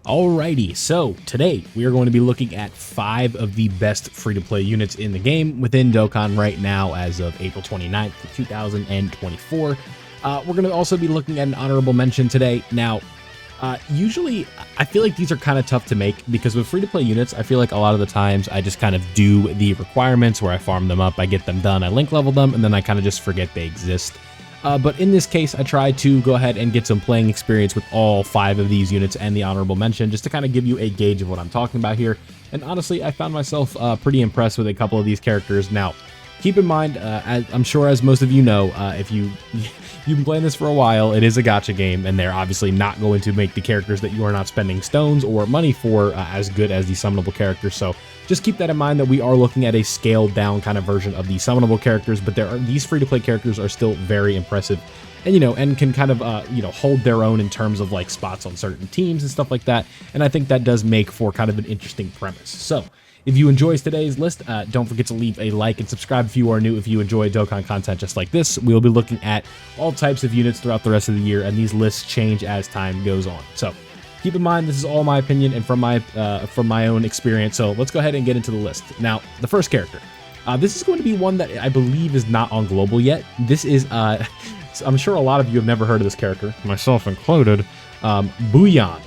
Alrighty, so today we are going to be looking at 5 of the best free-to-play units in the game within Dokkan right now as of April 29th, 2024. We're going to also be looking at an honorable mention today. Now, usually I feel like these are kind of tough to make because with free-to-play units, I feel like a lot of the times I just kind of do the requirements where I farm them up, I get them done, I link level them, and then I kind of just forget they exist. But in this case, I tried to go ahead and get some playing experience with all 5 of these units and the honorable mention, just to kind of give you a gauge of what I'm talking about here. And honestly, I found myself pretty impressed with a couple of these characters. Now, keep in mind, as I'm sure as most of you know, if you've been playing this for a while, it is a gacha game, and they're obviously not going to make the characters that you are not spending stones or money for as good as the summonable characters. So just keep that in mind that we are looking at a scaled down kind of version of the summonable characters, but these free-to-play characters are still very impressive and, and can kind of, hold their own in terms of like spots on certain teams and stuff like that. And I think that does make for kind of an interesting premise. So if you enjoy today's list, don't forget to leave a like and subscribe if you are new. If you enjoy Dokkan content just like this, we'll be looking at all types of units throughout the rest of the year, and these lists change as time goes on. So keep in mind, this is all my opinion and from my own experience. So let's go ahead and get into the list. Now, the first character. This is going to be one that I believe is not on global yet. This is, I'm sure a lot of you have never heard of this character, myself included. Buyan,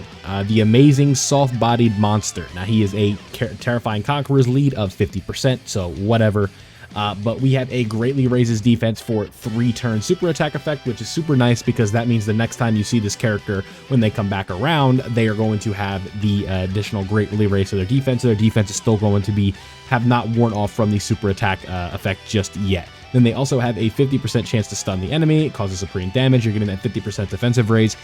the amazing soft-bodied monster. Now, he is a terrifying conqueror's lead of 50%, so whatever. But we have a greatly raises defense for 3-turn super attack effect, which is super nice because that means the next time you see this character, when they come back around, they are going to have the additional greatly raise to their defense. So their defense is still going to have not worn off from the super attack effect just yet. Then they also have a 50% chance to stun the enemy. It causes supreme damage. You're getting that 50% defensive raise.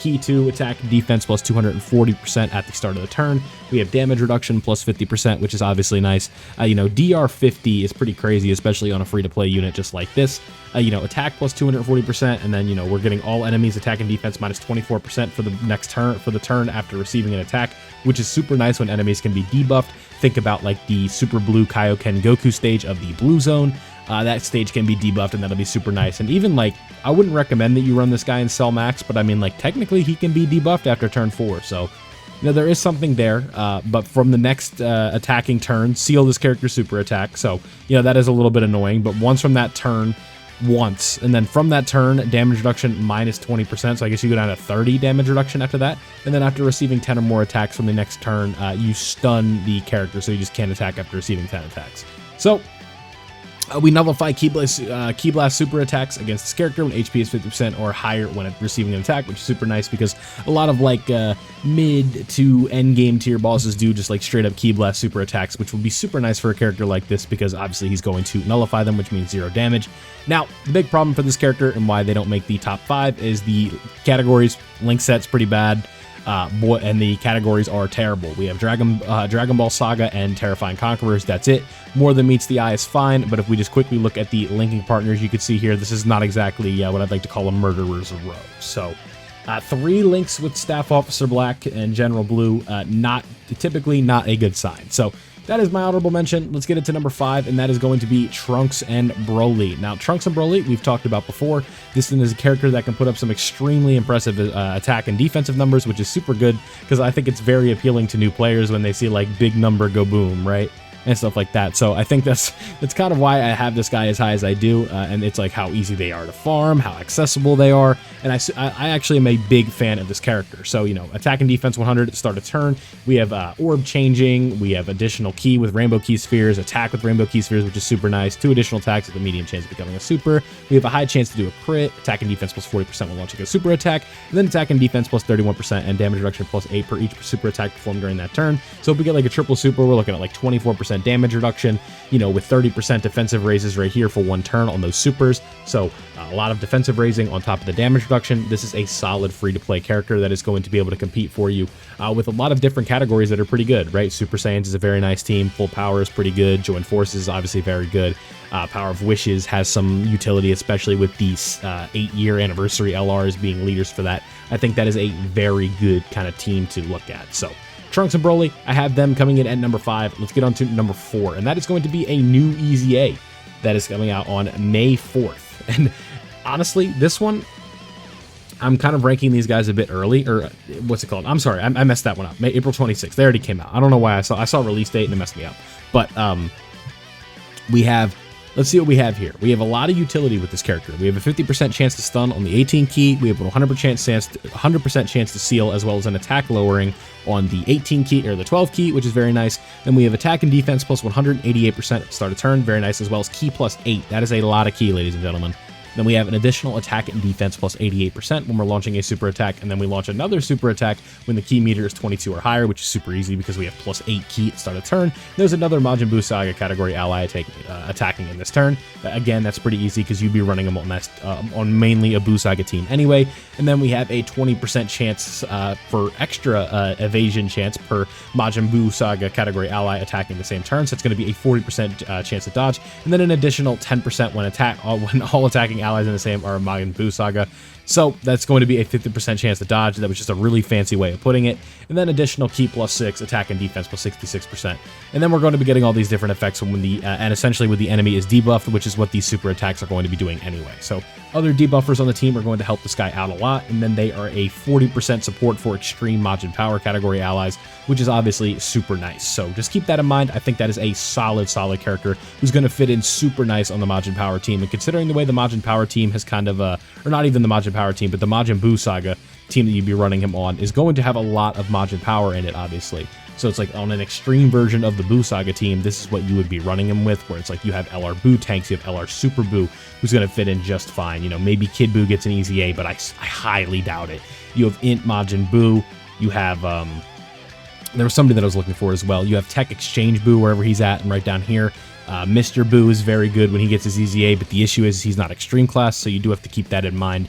Key to attack defense plus 240% at the start of the turn. We have damage reduction plus 50%, which is obviously nice. DR 50 is pretty crazy, especially on a free-to-play unit just like this. Attack plus 240%, and then, we're getting all enemies attack and defense minus 24% for the next turn, for the turn after receiving an attack, which is super nice when enemies can be debuffed. Think about like the Super Blue Kaioken Goku stage of the Blue Zone. That stage can be debuffed, and that'll be super nice. And even like, I wouldn't recommend that you run this guy in Cell Max, but I mean, like, technically he can be debuffed after turn 4. So, there is something there. But from the next attacking turn, seal this character's super attack. So, that is a little bit annoying. But once from that turn, and then from that turn, damage reduction minus 20%. So I guess you go down to 30 damage reduction after that. And then after receiving 10 or more attacks from the next turn, you stun the character, so you just can't attack after receiving 10 attacks. So we nullify Ki Blast super attacks against this character when HP is 50% or higher when receiving an attack, which is super nice because a lot of like mid to end game tier bosses do just like straight up Ki Blast super attacks, which will be super nice for a character like this because obviously he's going to nullify them, which means 0 damage. Now, the big problem for this character and why they don't make the top 5 is the categories. Link set's pretty bad. And the categories are terrible. We have Dragon Ball Saga and Terrifying Conquerors. That's it. More than meets the eye is fine, but if we just quickly look at the linking partners, you can see here, this is not exactly what I'd like to call a murderer's row. So 3 links with Staff Officer Black and General Blue, typically not a good sign. So that is my honorable mention. Let's get into number 5, and that is going to be Trunks and Broly. Now, Trunks and Broly, we've talked about before. This one is a character that can put up some extremely impressive attack and defensive numbers, which is super good because I think it's very appealing to new players when they see like big number go boom, right? And stuff like that. So I think that's kind of why I have this guy as high as I do, and it's like how easy they are to farm, how accessible they are, and I actually am a big fan of this character. So, attack and defense 100 at start of turn. We have orb changing, we have additional ki with rainbow ki spheres, attack with rainbow ki spheres, which is super nice, 2 additional attacks with a medium chance of becoming a super. We have a high chance to do a crit, attack and defense plus 40% when launching a super attack, and then attack and defense plus 31% and damage reduction plus 8 per each super attack performed during that turn. So if we get like a triple super, we're looking at like 24% damage reduction, with 30% defensive raises right here for 1 turn on those supers. So a lot of defensive raising on top of the damage reduction. This is a solid free-to-play character that is going to be able to compete for you with a lot of different categories that are pretty good, right? Super Saiyans is a very nice team. Full Power is pretty good. Join Forces is obviously very good. Power of Wishes has some utility, especially with these 8-year anniversary LRs being leaders for that. I think that is a very good kind of team to look at. So Trunks and Broly, I have them coming in at number 5. Let's get on to number 4, and that is going to be a new EZA that is coming out on May 4th. And honestly, this one, I'm kind of ranking these guys a bit early, or what's it called? I'm sorry, I messed that one up. April 26th. They already came out. I don't know why I saw release date and it messed me up. But we have, let's see what we have here. We have a lot of utility with this character. We have a 50% chance to stun on the 18 key. We have a 100% chance to seal, as well as an attack lowering on the 18 key or the 12 key, which is very nice. Then we have attack and defense plus 188% at the start of turn, very nice, as well as key plus 8. That is a lot of key, ladies and gentlemen. Then we have an additional attack and defense plus 88% when we're launching a super attack, and then we launch another super attack when the key meter is 22 or higher, which is super easy because we have plus 8 key at the start of turn. There's another Majin Buu Saga category ally attacking in this turn. Again, that's pretty easy because you'd be running them on mainly a Buu Saga team anyway. And then we have a 20% chance for extra evasion chance per Majin Buu Saga category ally attacking the same turn, so it's going to be a 40% chance to dodge, and then an additional 10% when all attacking allies in the same are Majin Buu Saga. So that's going to be a 50% chance to dodge. That was just a really fancy way of putting it. And then additional key plus 6, attack and defense plus 66%. And then we're going to be getting all these different effects when and essentially when the enemy is debuffed, which is what these super attacks are going to be doing anyway. So other debuffers on the team are going to help this guy out a lot. And then they are a 40% support for extreme Majin Power category allies, which is obviously super nice. So just keep that in mind. I think that is a solid character who's going to fit in super nice on the Majin Power team. And considering the way the Majin Power team has kind of, or not even the Majin Power team, but the Majin Buu Saga team that you'd be running him on is going to have a lot of Majin Power in it, obviously. So it's like on an extreme version of the Buu Saga team, this is what you would be running him with, where it's like you have LR Buu tanks, you have LR Super Buu, who's going to fit in just fine. You know, maybe Kid Buu gets an easy A, but I highly doubt it. You have Int Majin Buu, you have, there was somebody that I was looking for as well. You have Tech Exchange Buu wherever he's at, and right down here, Mr. Buu is very good when he gets his easy A, but the issue is he's not extreme class, so you do have to keep that in mind.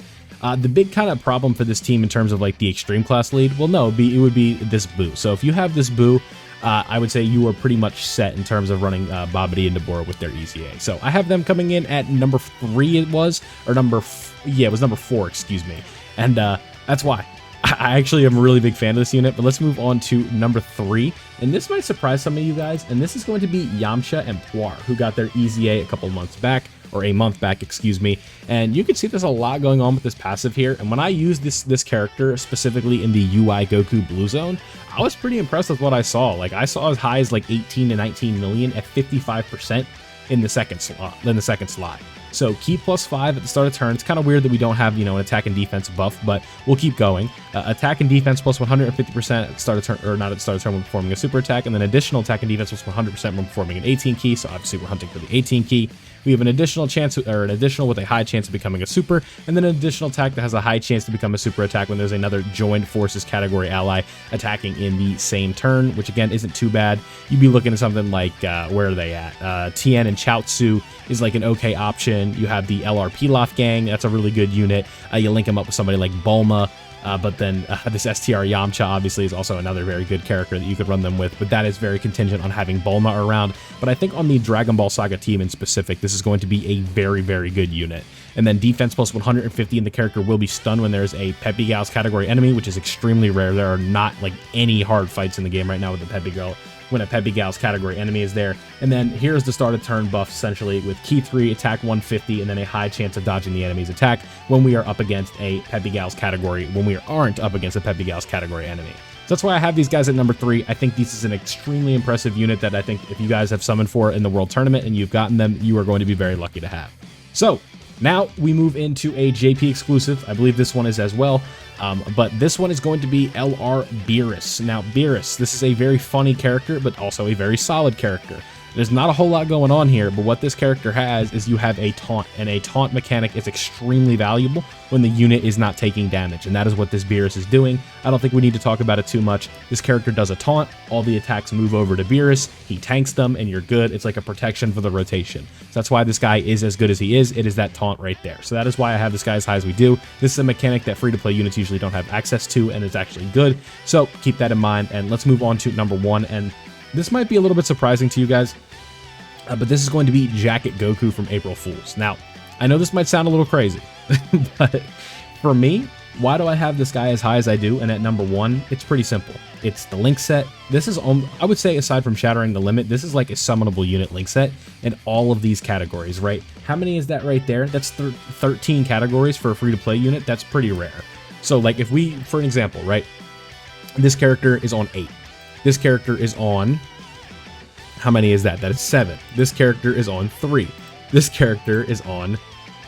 The big kind of problem for this team in terms of like the extreme class lead, well, no, it would be this Buu. So if you have this Buu, I would say you are pretty much set in terms of running Babidi and Dabura with their easy A. So I have them coming in at number 3, it was number 4, excuse me, and that's why. I actually am a really big fan of this unit, but let's move on to number 3. And this might surprise some of you guys, and this is going to be Yamcha and Po, who got their easy A a couple months back, or a month back, excuse me. And you can see there's a lot going on with this passive here. And when I used this character specifically in the UI Goku Blue Zone, I was pretty impressed with what I saw. Like I saw as high as like 18 to 19 million at 55% in the second slot. So key plus 5 at the start of turn. It's kind of weird that we don't have, you know, an attack and defense buff, but we'll keep going. Attack and defense plus 150% at the start of turn, or not at the start of turn when performing a super attack, and then additional attack and defense plus 100% when performing an 18 key. So obviously we're hunting for the 18 key. We have an additional chance, or an additional with a high chance of becoming a super, and then an additional attack that has a high chance to become a super attack when there's another joined forces category ally attacking in the same turn, which again isn't too bad. You'd be looking at something like, where are they at? Tien and Chaozu is like an okay option. You have the LR Pilaf gang, that's a really good unit. You link them up with somebody like Bulma. But then this STR Yamcha obviously is also another very good character that you could run them with, but that is very contingent on having Bulma around. But I think on the Dragon Ball Saga team in specific, this is going to be a very, very good unit. And then defense plus 150, and the character will be stunned when there's a Peppy Gal's category enemy, which is extremely rare. There are not like any hard fights in the game right now with the Peppy Gal when a Peppy Gal's category enemy is there. And then here's the start of turn buff, essentially, with key 3, attack 150, and then a high chance of dodging the enemy's attack when we are up against a Peppy Gal's category, when we aren't up against a Peppy Gal's category enemy. So that's why I have these guys at number 3. I think this is an extremely impressive unit that I think if you guys have summoned for in the World Tournament and you've gotten them, you are going to be very lucky to have. So now we move into a JP exclusive. I believe this one is as well. But this one is going to be LR Beerus. Now, Beerus, this is a very funny character, but also a very solid character. There's not a whole lot going on here, but what this character has is you have a taunt, and a taunt mechanic is extremely valuable when the unit is not taking damage, and that is what this Beerus is doing. I don't think we need to talk about it too much. This character does a taunt, all the attacks move over to Beerus, he tanks them, and you're good. It's like a protection for the rotation. So that's why this guy is as good as he is. It is that taunt right there. So that is why I have this guy as high as we do. This is a mechanic that free-to-play units usually don't have access to, and it's actually good. So keep that in mind, and let's move on to number 1, and this might be a little bit surprising to you guys, but this is going to be Jacket Goku from April Fools. Now, I know this might sound a little crazy, but for me, why do I have this guy as high as I do? And at number 1, it's pretty simple. It's the link set. This is, I would say, aside from Shattering the Limit, this is like a summonable unit link set in all of these categories, right? How many is that right there? That's 13 categories for a free-to-play unit. That's pretty rare. So like if we, for an example, right, this character is on 8. This character is on, how many is that? That is 7. This character is on 3. This character is on,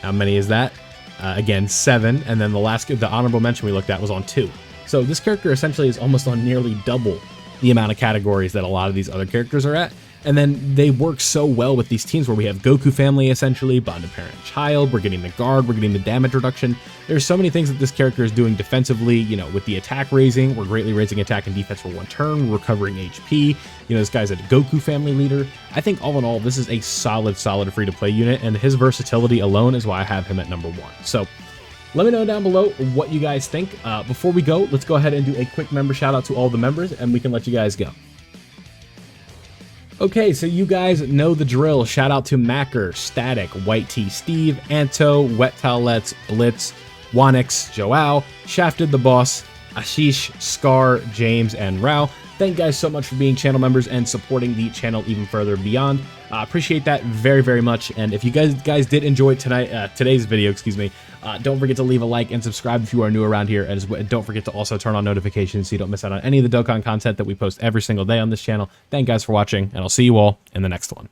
how many is that? Again, 7. And then the honorable mention we looked at was on 2. So this character essentially is almost on nearly double the amount of categories that a lot of these other characters are at. And then they work so well with these teams where we have Goku family, essentially, bond of parent and child, we're getting the guard, we're getting the damage reduction. There's so many things that this character is doing defensively, you know, with the attack raising, we're greatly raising attack and defense for 1 turn, we're recovering HP, you know, this guy's a Goku family leader. I think all in all, this is a solid free-to-play unit, and his versatility alone is why I have him at number 1. So let me know down below what you guys think. Before we go, let's go ahead and do a quick member shout out to all the members, and we can let you guys go. Okay, so you guys know the drill. Shout out to Macker, Static, White T Steve, Anto, Wet Towelettes, Blitz, Wanix, Joao, Shafted the Boss, Ashish, Scar, James, and Rao. Thank you guys so much for being channel members and supporting the channel even further beyond. Appreciate that very much. And if you guys did enjoy today's video, excuse me, don't forget to leave a like and subscribe if you are new around here. And don't forget to also turn on notifications so you don't miss out on any of the Dokkan content that we post every single day on this channel. Thank you guys for watching, and I'll see you all in the next one.